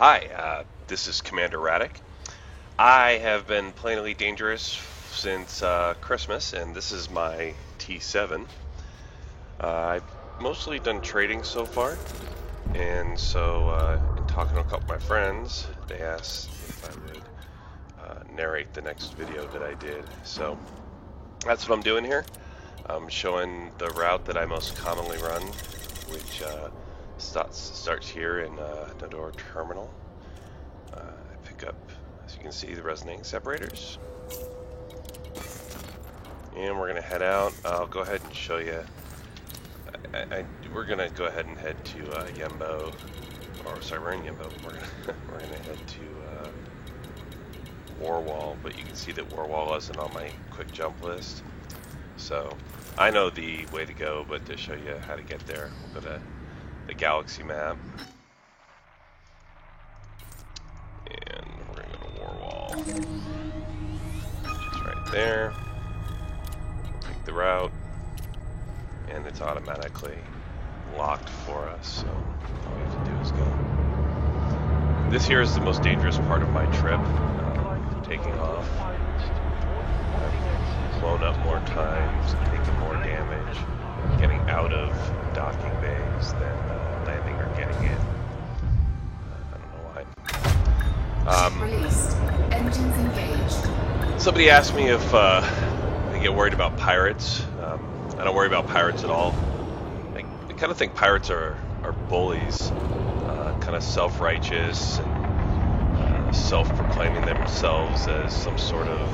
Hi, this is Commander Radek. I have been playing Elite Dangerous since Christmas, and this is my T7. I've mostly done trading so far, and so in talking to a couple of my friends, they asked if I would narrate the next video that I did. So that's what I'm doing here. I'm showing the route that I most commonly run, which starts here in Nodor Terminal. I pick up, as you can see, the resonating separators. And we're going to head out. I'll go ahead and show you. We're going to go ahead and head to Yembo. Or, sorry, we're in Yembo. We're going to head to Warwall, but you can see that Warwall isn't on my quick jump list. So, I know the way to go, but to show you how to get there, we'll go to the galaxy map. And we're going to go to Warwall. Just right there. Take the route. And it's automatically locked for us, so all we have to do is go. This here is the most dangerous part of my trip, taking off. I've blown up more times, taken more damage, getting out of docking bays than landing or getting in. I don't know why. Released. Engines engaged. Somebody asked me if I get worried about pirates. I don't worry about pirates at all. I kind of think pirates are bullies, kind of self-righteous and self-proclaiming themselves as some sort of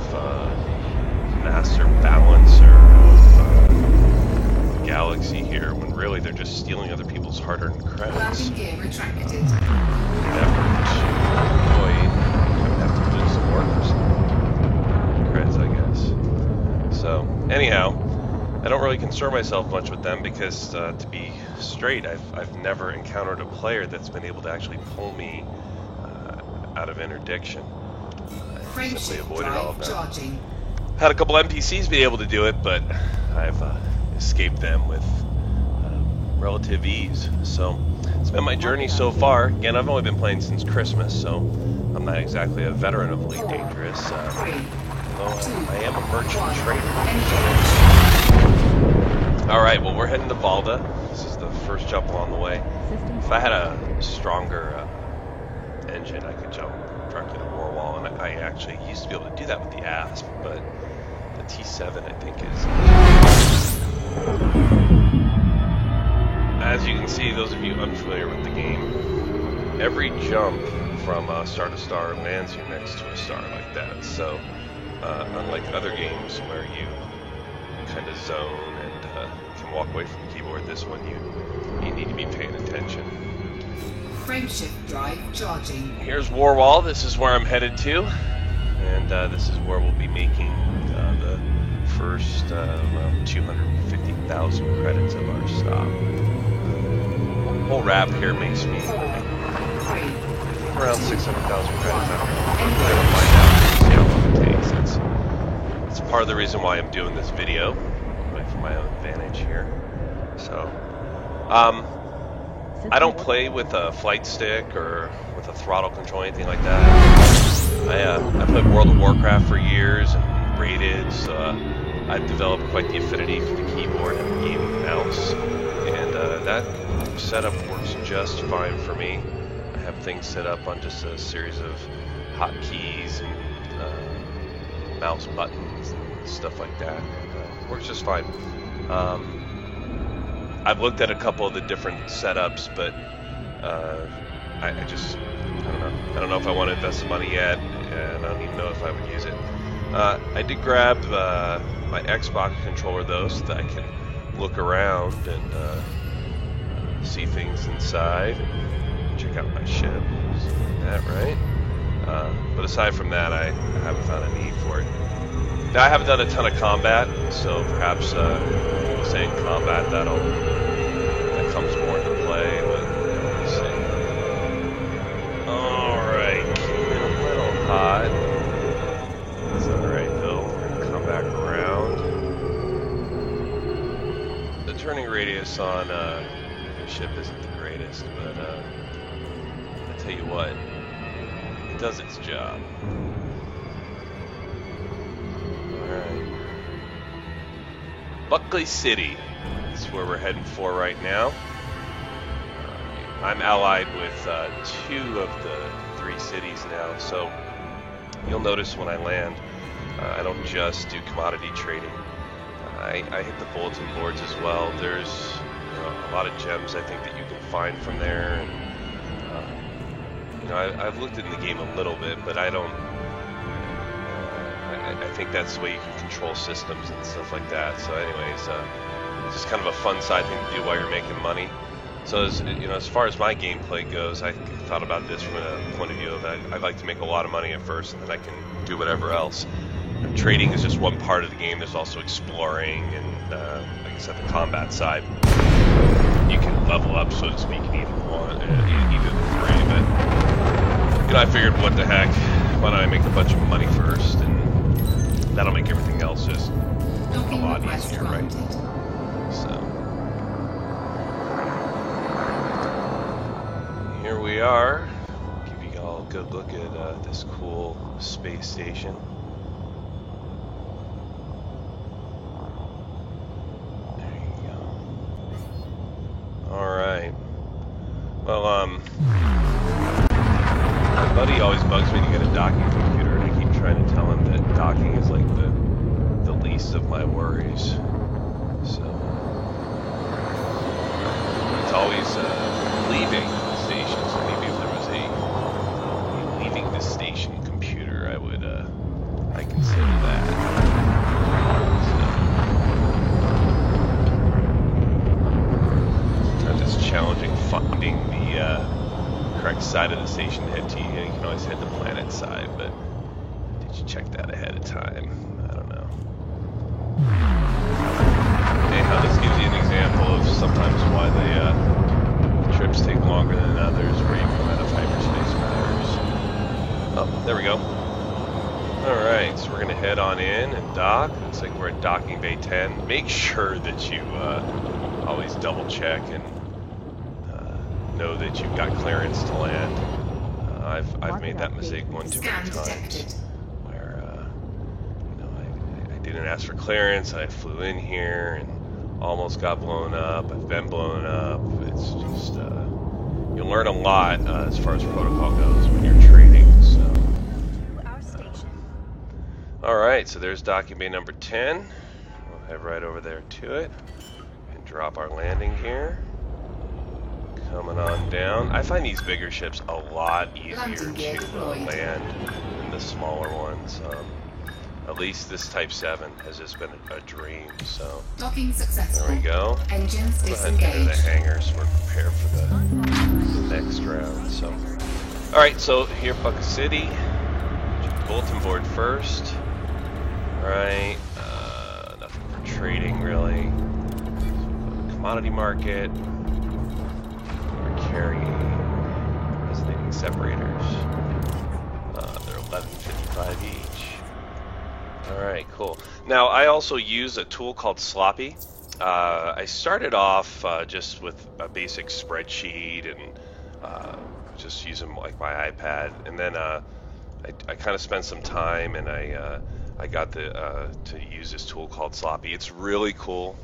master balancer of the galaxy here, when really they're just stealing other people's hard-earned credits. Landing gear retracted. Have to do some work for some credits, I guess. So, anyhow, I don't really concern myself much with them because, to be straight, I've never encountered a player that's been able to actually pull me out of interdiction. I simply avoided all of that. Had a couple NPCs be able to do it, but I've escaped them with relative ease. So it's been my journey so far. Again, I've only been playing since Christmas, so I'm not exactly a veteran of Elite Dangerous. Although I am a merchant trader. Alright, well, we're heading to Valda. This is the first jump along the way. If I had a stronger engine, I could jump directly to Warwall, and I actually used to be able to do that with the Asp, but the T7, I think, is... As you can see, those of you unfamiliar with the game, every jump from star to star lands you next to a star like that. So, unlike other games where you kind of zone and can walk away from the keyboard, this one you need to be paying attention. Frameshift drive charging. Here's Warwall. This is where I'm headed to, and this is where we'll be making the first around 250,000 credits of our stop. The whole wrap here makes me around 600,000 credits. I'm going to find out, see how long it takes. That's part of the reason why I'm doing this video, for my own advantage here. So, I don't play with a flight stick or with a throttle control, anything like that. I played World of Warcraft for years and raided, so I've developed quite the affinity for the keyboard and the gaming mouse, and that setup works just fine for me. I have things set up on just a series of hotkeys and mouse buttons and stuff like that. Works just fine. I've looked at a couple of the different setups, but I don't know if I want to invest the money yet, and I don't even know if I would use it. I did grab my Xbox controller though, so that I can look around and see things inside, check out my ship. Isn't that right? But aside from that, I haven't found a need for it. Now, I haven't done a ton of combat, so perhaps saying combat that comes more into play, but let's see. Alright, getting a little hot. That's alright though, we're gonna come back around. The turning radius on the ship isn't the greatest, but I tell you what, does its job. Alright. Buckley City is where we're heading for right now. I'm allied with 2 of the 3 cities now, so you'll notice when I land, I don't just do commodity trading. I hit the bulletin boards as well. There's a lot of gems I think that you can find from there. And, I've looked in the game a little bit, but I don't. I think that's the way you can control systems and stuff like that. So, anyways, it's just kind of a fun side thing to do while you're making money. So, as far as my gameplay goes, I thought about this from a point of view of I'd like to make a lot of money at first, and then I can do whatever else. Trading is just one part of the game. There's also exploring and, like I said, the combat side. You can level up, so to speak, in either one, either the 3. But I figured, what the heck? Why don't I make a bunch of money first, and that'll make everything else just a lot easier, right? So here we are. Give you all a good look at this cool space station. Alright. Well, my buddy always bugs me to get a docking computer, and I keep trying to tell him that docking is like the least of my worries. So, it's always leaving the station, so maybe if there was a leaving the station computer, I'd consider that. Challenging finding the correct side of the station to head to. You can always head the planet side, but did you check that ahead of time? I don't know. Anyhow, this gives you an example of sometimes why the trips take longer than others, where you come out of hyperspace matters. Oh, there we go. Alright, so we're going to head on in and dock. Looks like we're at docking bay 10. Make sure that you always double check and know that you've got clearance to land. I've made that mistake one too many times, where I didn't ask for clearance. I flew in here and almost got blown up. I've been blown up. It's just you learn a lot as far as protocol goes when you're trading. So, all right, so there's docking bay number 10. We'll head right over there to it and drop our landing gear. Coming on down. I find these bigger ships a lot easier to land than the smaller ones. At least this Type 7 has just been a dream. So docking successful. There we go. Engines disengaged. Enter the hangar so we're prepared for the next round. So, all right. So here, Buckley City. Bulletin board first. All right. Nothing for trading really. Commodity market. Carrying resonating separators. They're $11.55 each. Alright, cool. Now, I also use a tool called Sloppy. I started off just with a basic spreadsheet and just using like my iPad, and then I kind of spent some time, and I got to use this tool called Sloppy. It's really cool.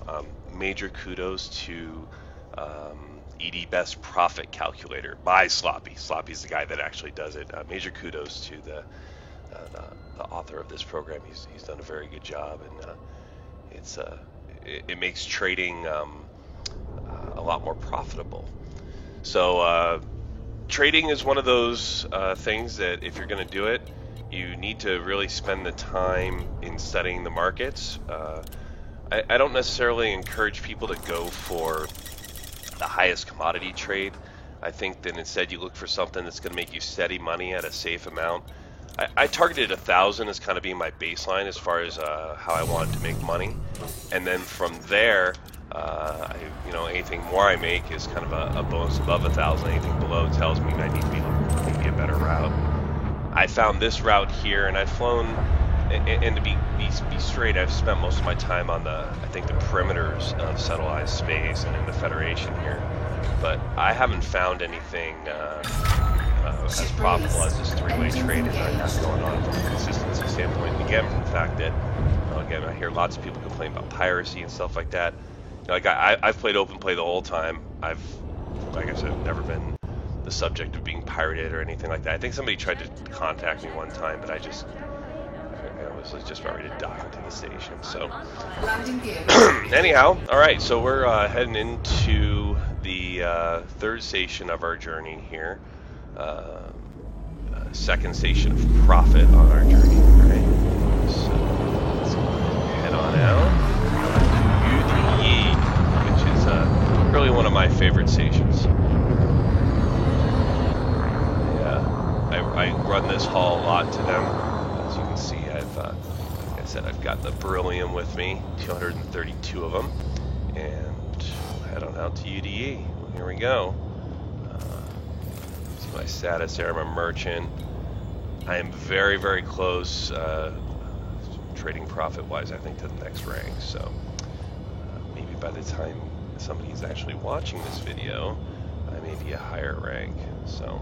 Major kudos to ED Best Profit Calculator by Sloppy. Sloppy's the guy that actually does it. Major kudos to the author of this program. He's done a very good job, and it makes trading a lot more profitable. So trading is one of those things that if you're going to do it, you need to really spend the time in studying the markets. I don't necessarily encourage people to go for the highest commodity trade. I think that instead you look for something that's going to make you steady money at a safe amount. I targeted 1,000 as kind of being my baseline as far as how I wanted to make money, and then from there, anything more I make is kind of a bonus above 1,000. Anything below tells me I need to be maybe a better route. I found this route here, and I've flown. And to be straight, I've spent most of my time on the perimeters of Settled Space and in the Federation here, but I haven't found anything as profitable as this three-way trade as I have going on from a consistency standpoint. And again, from the fact that, again, I hear lots of people complain about piracy and stuff like that. Like I've played open play the whole time. Like I said, never been the subject of being pirated or anything like that. I think somebody tried to contact me one time, but I was just about ready to dock into the station. So anyhow, all right. So we're heading into the third station of our journey here. Second station of profit on our journey. Right. So let's head on out to UDE, which is really one of my favorite stations. I run this haul a lot to them. As you can see, like I said, I've got the beryllium with me, 232 of them, and head on out to UDE. Well, here we go. See my status there. I'm a merchant. I am very, very close, trading profit-wise, I think, to the next rank. So maybe by the time somebody's actually watching this video, I may be a higher rank. So.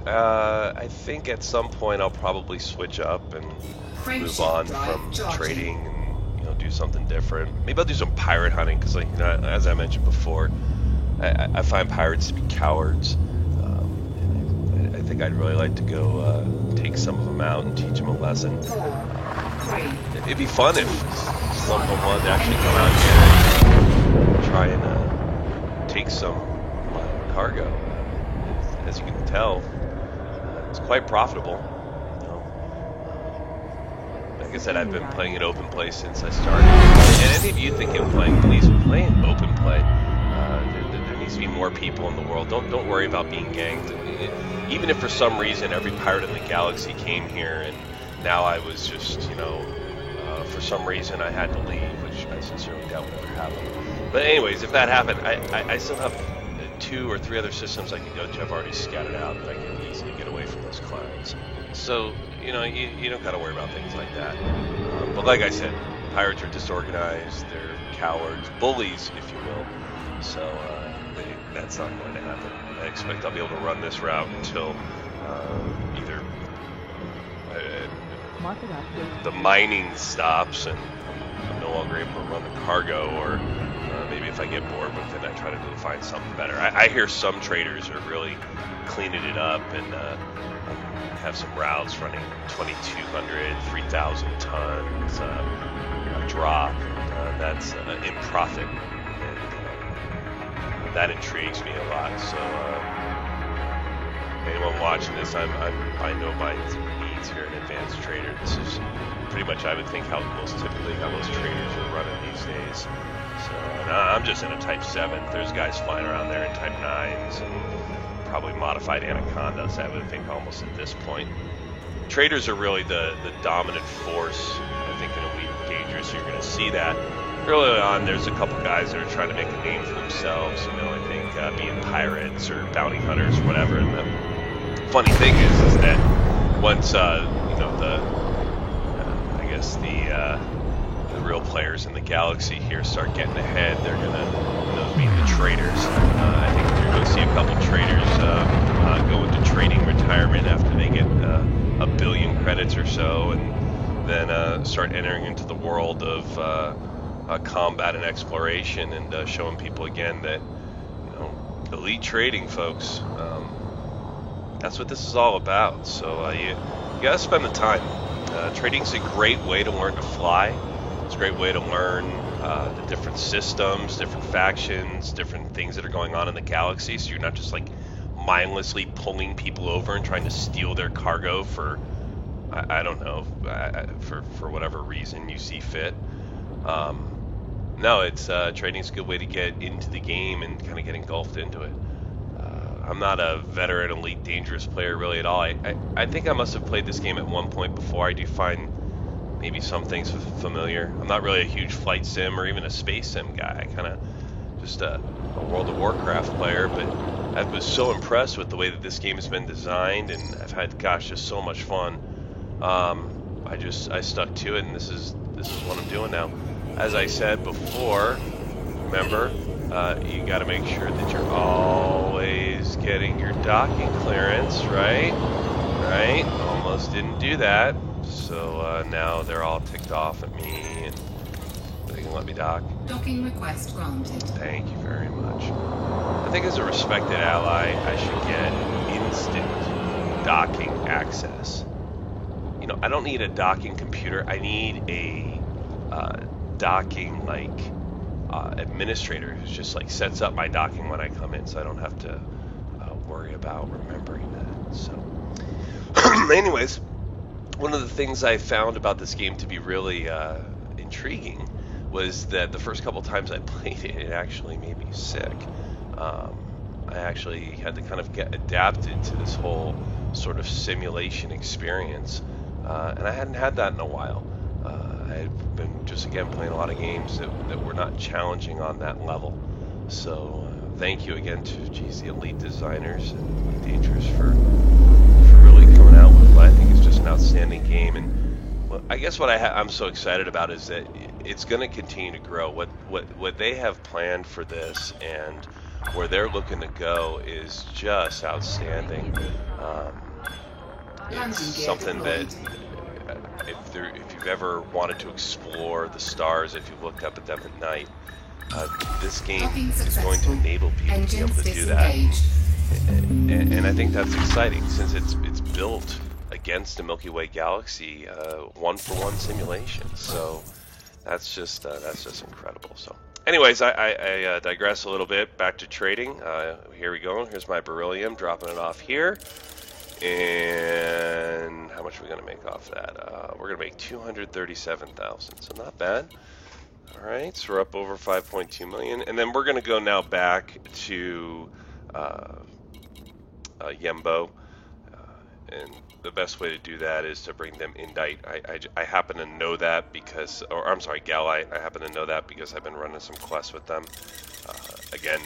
I think at some point I'll probably switch up and move on from trading and do something different. Maybe I'll do some pirate hunting because, like, as I mentioned before, I find pirates to be cowards. And I think I'd really like to go take some of them out and teach them a lesson. It'd be fun if some of them wanted to actually come out here and try and take some cargo. As you can tell, it's quite profitable. Like I said, I've been playing it open play since I started. And any of you thinking of playing, please play in open play. There needs to be more people in the world. Don't worry about being ganged. Even if for some reason every pirate in the galaxy came here and now I was just, for some reason I had to leave, which I sincerely doubt would ever happen. But anyways, if that happened, I still have 2 or 3 other systems I could go to. I've already scattered out that I can easily get away from those clowns. So, you don't got to worry about things like that. But like I said, pirates are disorganized, they're cowards, bullies, if you will. So, that's not going to happen. I expect I'll be able to run this route until either the mining stops and I'm no longer able to run the cargo, or maybe if I get bored with it, I try to go find something better. I hear some traders are really cleaning it up and have some routes running 2,200, 3,000 tons a drop. That's in profit. And that intrigues me a lot. So anyone watching this, I know my needs here in Advanced Trader. This is pretty much, I would think, how most traders are running these days. So, I'm just in a Type 7. There's guys flying around there in Type 9s and probably modified Anacondas, I would think, almost at this point. Traders are really the dominant force, I think, in Elite Dangerous. You're going to see that. Early on, there's a couple guys that are trying to make a name for themselves, I think, being pirates or bounty hunters or whatever. And the funny thing is that once, the real players in the galaxy here start getting ahead, they're gonna, those being the traders. I think you're gonna see a couple traders go into trading retirement after they get 1 billion credits or so, and then start entering into the world of combat and exploration, and showing people again that elite trading, folks. That's what this is all about. So you gotta spend the time. Trading's a great way to learn to fly. It's a great way to learn the different systems, different factions, different things that are going on in the galaxy, so you're not just like mindlessly pulling people over and trying to steal their cargo for, I don't know, for whatever reason you see fit. No, it's trading's a good way to get into the game and kind of get engulfed into it. I'm not a veteran Elite Dangerous player really at all. I think I must have played this game at one point before. I do find maybe some things familiar. I'm not really a huge flight sim or even a space sim guy. I kind of just a World of Warcraft player, but I was so impressed with the way that this game has been designed, and I've had, gosh, just so much fun. I stuck to it, and this is what I'm doing now. As I said before, remember, you got to make sure that you're always getting your docking clearance, right? Right? Almost didn't do that. So now they're all ticked off at me, and they can let me dock. Docking request granted. Thank you very much. I think as a respected ally, I should get instant docking access. You know, I don't need a docking computer. I need a docking administrator who's just like sets up my docking when I come in, so I don't have to worry about remembering that. So, anyways, one of the things I found about this game to be really intriguing was that the first couple times I played it, it actually made me sick. I actually had to kind of get adapted to this whole sort of simulation experience, and I hadn't had that in a while. I had been just again playing a lot of games that were not challenging on that level. So thank you again to the Elite designers and Dangerous for really coming out with what I think is just an outstanding game. And well, I guess what I'm so excited about is that it's going to continue to grow. What they have planned for this and where they're looking to go is just outstanding. It's something that if you've ever wanted to explore the stars, if you've looked up at them at night, this game is going to enable people to be able to do that. And I think that's exciting since it's built against the Milky Way galaxy, one-for-one simulation. So that's just incredible. So, anyways, I digress a little bit. Back to trading. Here we go. Here's my beryllium, dropping it off here. And how much are we going to make off that? We're going to make 237,000, so not bad. All right, so we're up over 5.2 million, and then we're going to go now back to Yembo, and the best way to do that is to bring them indite. I happen to know that because, or I'm sorry, Galite. I happen to know that because I've been running some quests with them. Again,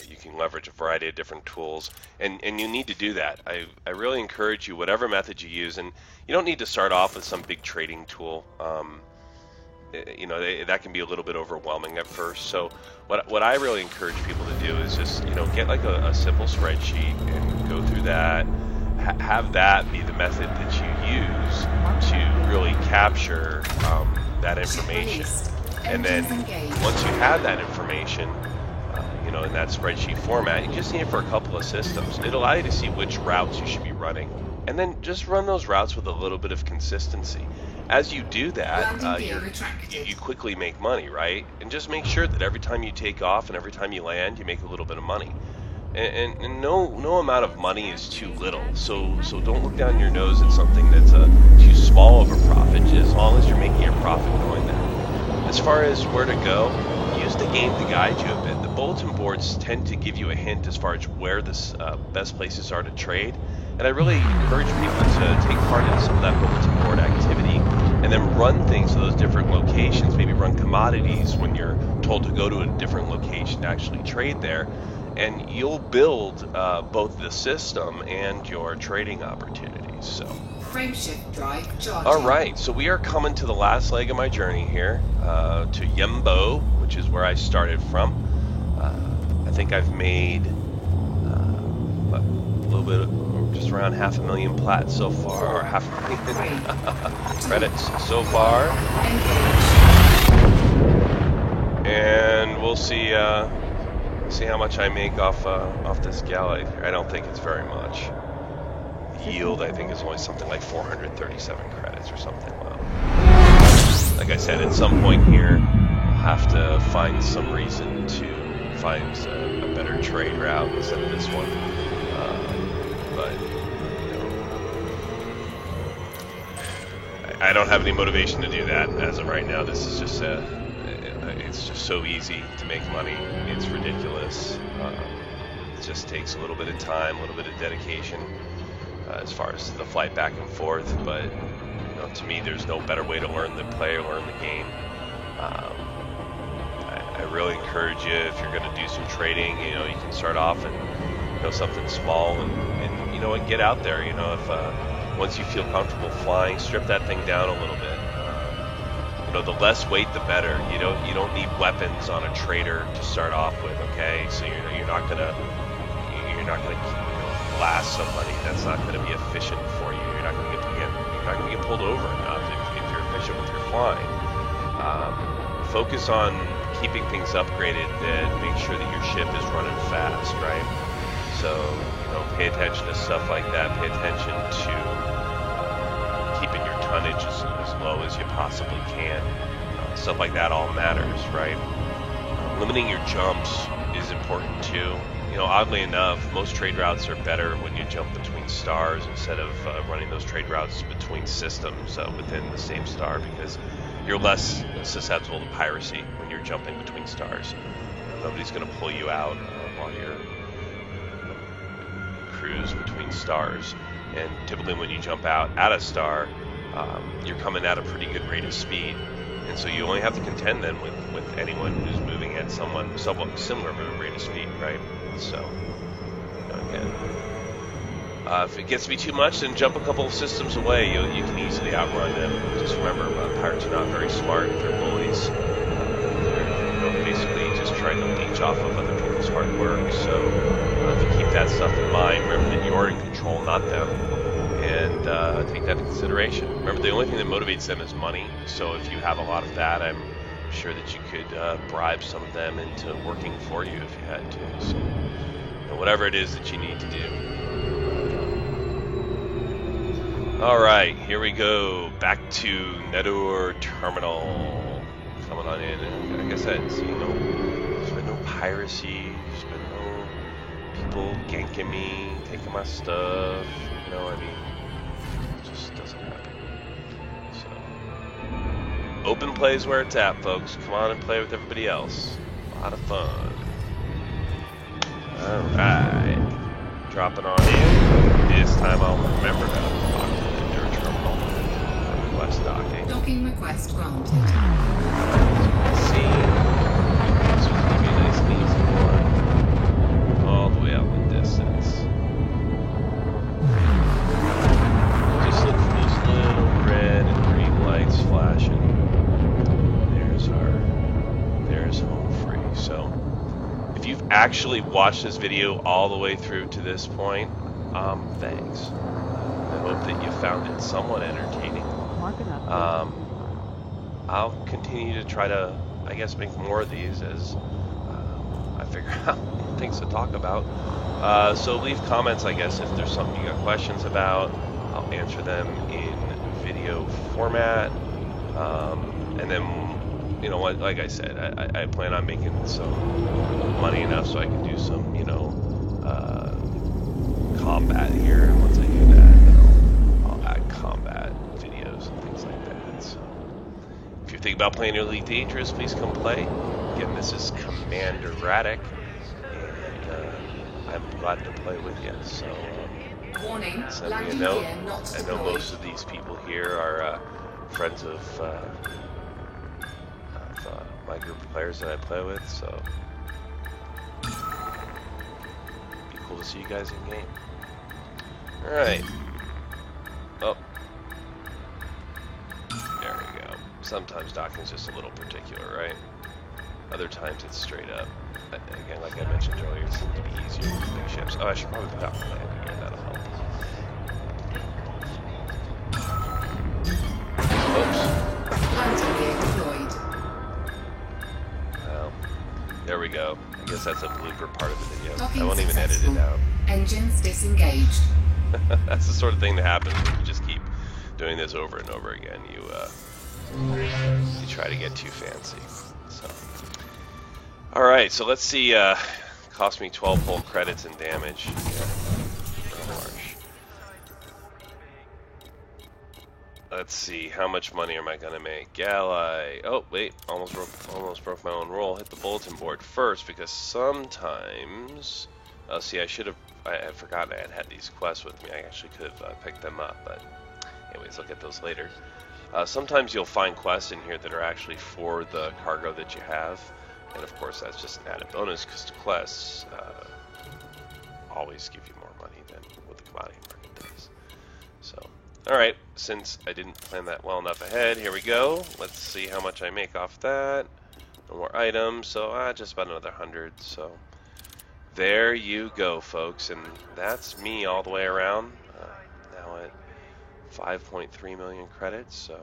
you can leverage a variety of different tools, and you need to do that. I really encourage you, whatever method you use, and you don't need to start off with some big trading tool. You know, that can be a little bit overwhelming at first. So what I really encourage people to do is just, you know, get like a simple spreadsheet and go through that. Have that be the method that you use to really capture that information. And then once you have that information, you know, in that spreadsheet format, you just need it for a couple of systems. It'll allow you to see which routes you should be running, and then just run those routes with a little bit of consistency. As you do that, you quickly make money, right? And just make sure that every time you take off and every time you land, you make a little bit of money. And no amount of money is too little. So don't look down your nose at something that's too small of a profit, as long as you're making a profit doing that. As far as where to go, use the game to guide you a bit. The bulletin boards tend to give you a hint as far as where the best places are to trade. And I really encourage people to take part in some of that bulletin board activity and then run things to those different locations. Maybe run commodities when you're told to go to a different location to actually trade there. And you'll build both the system and your trading opportunities. So, frameshift drive charging. All right, so we are coming to the last leg of my journey here, to Yembo, which is where I started from. I think I've made a little bit, just around 500,000 plats so far, or 500,000 credits so far. And we'll see how much I make off this Galite here. I don't think it's very much. The yield, I think, is only something like 437 credits or something. Wow. Like I said, at some point here, I'll have to find some reason to find a better trade route instead of this one. But you know, I don't have any motivation to do that as of right now. This is just it's just so easy to make money. It's ridiculous. It just takes a little bit of time, a little bit of dedication as far as the flight back and forth. But you know, to me, there's no better way to learn the play or learn the game. I really encourage you, if you're going to do some trading, you know, you can start off and you know, something small, and you know what, get out there. You know, if once you feel comfortable flying, strip that thing down a little bit. know, the less weight, the better. You don't need weapons on a trader to start off with. Okay, so you're not gonna blast somebody. That's not gonna be efficient for you. You're not gonna get pulled over enough if you're efficient with your flying. Focus on keeping things upgraded that make sure that your ship is running fast, right? So, pay attention to stuff like that. Pay attention to keeping your tonnage as low as you possibly can. Stuff like that all matters, right? Limiting your jumps is important too. Oddly enough, most trade routes are better when you jump between stars instead of running those trade routes between systems within the same star, because you're less susceptible to piracy when you're jumping between stars. Nobody's going to pull you out while you're cruise between stars. And typically when you jump out at a star, you're coming at a pretty good rate of speed. And so you only have to contend then with anyone who's moving at somewhat similar rate of speed, right? So, again, if it gets to be too much, then jump a couple of systems away. You can easily outrun them. Just remember, pirates are not very smart. They're bullies. They're basically just trying to leech off of other people's hard work. So if you keep that stuff in mind, remember that you're in control, not them. And take that into consideration. Remember, the only thing that motivates them is money. So if you have a lot of that, I'm sure that you could bribe some of them into working for you if you had to. So, whatever it is that you need to do. All right, here we go. Back to Nedur Terminal. Coming on in. And like I said, there's been no piracy. There's been no people ganking me, taking my stuff. It just doesn't happen. So, open play is where it's at, folks. Come on and play with everybody else. A lot of fun. All right, dropping on in. This time I'll remember to talk to the Nedur Terminal. Request docking. Docking request granted. See, this was gonna be a nice and easy one. All the way out in the distance. Just look for those little red and green lights flashing. There's home free. So, if you've actually watched this video all the way through to this point, thanks. I hope that you found it somewhat entertaining. I'll continue to try to, I guess, make more of these as I figure out things to talk about. So leave comments, I guess, if there's something you got questions about. I'll answer them in video format. And then, like I said, I plan on making some money enough so I can do some, combat here. And once I do that, I'll add combat videos and things like that. So if you're thinking about playing Elite Dangerous, please come play. Again, this is Commander Radek, and I'm glad to play with you. So Warning, send me a landing note. gear not I know deployed. most of these people here are friends of my group of players that I play with, so be cool to see you guys in game. Alright. Oh. There we go. Sometimes docking's just a little particular, right? Other times it's straight up. Again, like I mentioned earlier, it seems to be easier with big ships. Oh, I should probably put that one landing here, that'll help. Oops. Landing gear deployed. Well, there we go. I guess that's a blooper part of the video. Docking I won't even edit it out. Engines disengaged. That's the sort of thing that happens when you just keep doing this over and over again. You try to get too fancy. So, all right. So let's see. Cost me 12 whole credits and damage. Yeah. Harsh. Let's see. How much money am I gonna make? Ally. Oh wait. Almost broke my own roll. Hit the bulletin board first because sometimes. Oh, see, I had forgotten I had these quests with me. I actually could have picked them up, but anyways, I'll get those later. Sometimes you'll find quests in here that are actually for the cargo that you have, and of course that's just an added bonus because the quests always give you more money than what the commodity market does. So Alright, since I didn't plan that well enough ahead, here we go. Let's see how much I make off that. No more items, so just about another 100. So there you go, folks, and that's me all the way around. Now at 5.3 million credits, so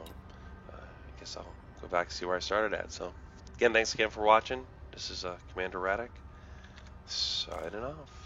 I guess I'll go back and see where I started at. So again, thanks again for watching. This is Commander Radek, signing off.